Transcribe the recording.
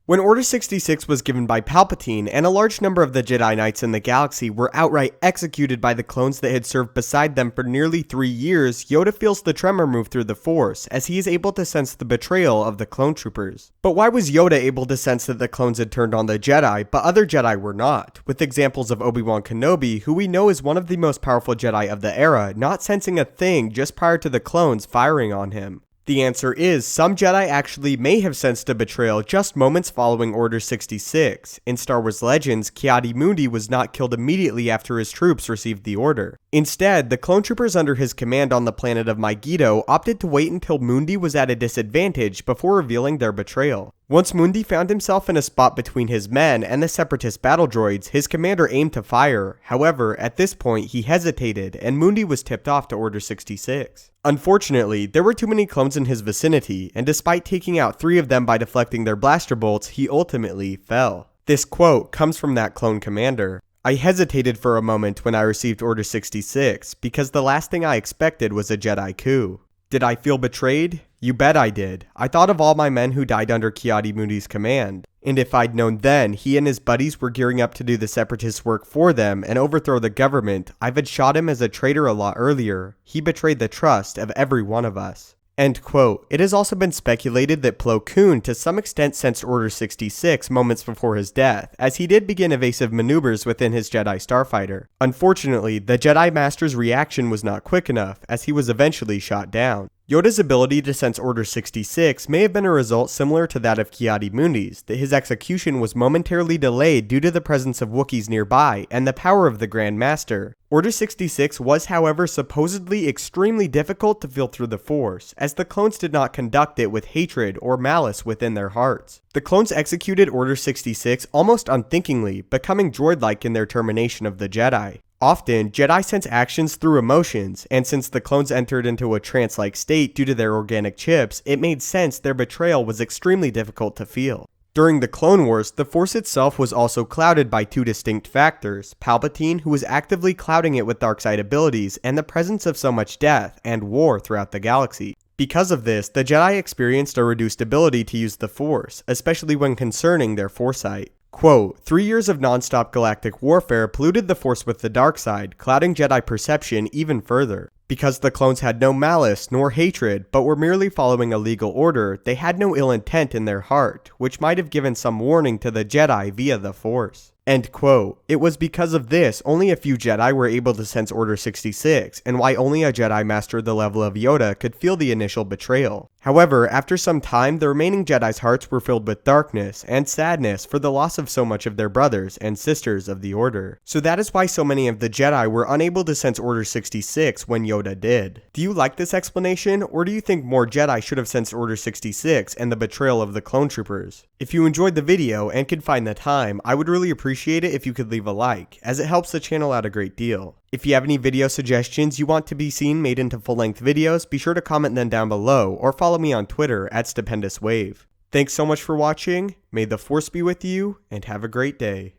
When Order 66 was given by Palpatine, and a large number of the Jedi Knights in the galaxy were outright executed by the clones that had served beside them for nearly 3 years, Yoda feels the tremor move through the Force, as he is able to sense the betrayal of the clone troopers. But why was Yoda able to sense that the clones had turned on the Jedi, but other Jedi were not, with examples of Obi-Wan Kenobi, who we know is one of the most powerful Jedi of the era, not sensing a thing just prior to the clones firing on him? The answer is, some Jedi actually may have sensed a betrayal just moments following Order 66. In Star Wars Legends, Ki-Adi-Mundi was not killed immediately after his troops received the order. Instead, the clone troopers under his command on the planet of Mygeeto opted to wait until Mundi was at a disadvantage before revealing their betrayal. Once Mundi found himself in a spot between his men and the Separatist battle droids, his commander aimed to fire. However, at this point he hesitated, and Mundi was tipped off to Order 66. Unfortunately, there were too many clones in his vicinity, and despite taking out 3 of them by deflecting their blaster bolts, he ultimately fell. This quote comes from that clone commander. "I hesitated for a moment when I received Order 66, because the last thing I expected was a Jedi coup. Did I feel betrayed? You bet I did. I thought of all my men who died under Ki-Adi-Mundi's command. And if I'd known then he and his buddies were gearing up to do the Separatist work for them and overthrow the government, I would shot him as a traitor a lot earlier. He betrayed the trust of every one of us." End quote. It has also been speculated that Plo Koon to some extent sensed Order 66 moments before his death, as he did begin evasive maneuvers within his Jedi starfighter. Unfortunately, the Jedi Master's reaction was not quick enough, as he was eventually shot down. Yoda's ability to sense Order 66 may have been a result similar to that of Ki-Adi-Mundi's, that his execution was momentarily delayed due to the presence of Wookiees nearby and the power of the Grand Master. Order 66 was, however, supposedly extremely difficult to feel through the Force, as the clones did not conduct it with hatred or malice within their hearts. The clones executed Order 66 almost unthinkingly, becoming droid-like in their termination of the Jedi. Often, Jedi sense actions through emotions, and since the clones entered into a trance-like state due to their organic chips, it made sense their betrayal was extremely difficult to feel. During the Clone Wars, the Force itself was also clouded by 2 distinct factors: Palpatine, who was actively clouding it with dark-side abilities, and the presence of so much death and war throughout the galaxy. Because of this, the Jedi experienced a reduced ability to use the Force, especially when concerning their foresight. Quote, 3 years of non-stop galactic warfare polluted the Force with the dark side, clouding Jedi perception even further. Because the clones had no malice nor hatred, but were merely following a legal order, they had no ill intent in their heart, which might have given some warning to the Jedi via the Force. End quote. It was because of this only a few Jedi were able to sense Order 66, and why only a Jedi Master the level of Yoda could feel the initial betrayal. However, after some time, the remaining Jedi's hearts were filled with darkness and sadness for the loss of so much of their brothers and sisters of the Order. So that is why so many of the Jedi were unable to sense Order 66 when Yoda did. Do you like this explanation, or do you think more Jedi should have sensed Order 66 and the betrayal of the clone troopers? If you enjoyed the video and could find the time, I would really appreciate it if you could leave a like, as it helps the channel out a great deal. If you have any video suggestions you want to be seen made into full-length videos, be sure to comment them down below, or follow me on Twitter at StupendousWave. Thanks so much for watching, may the Force be with you, and have a great day.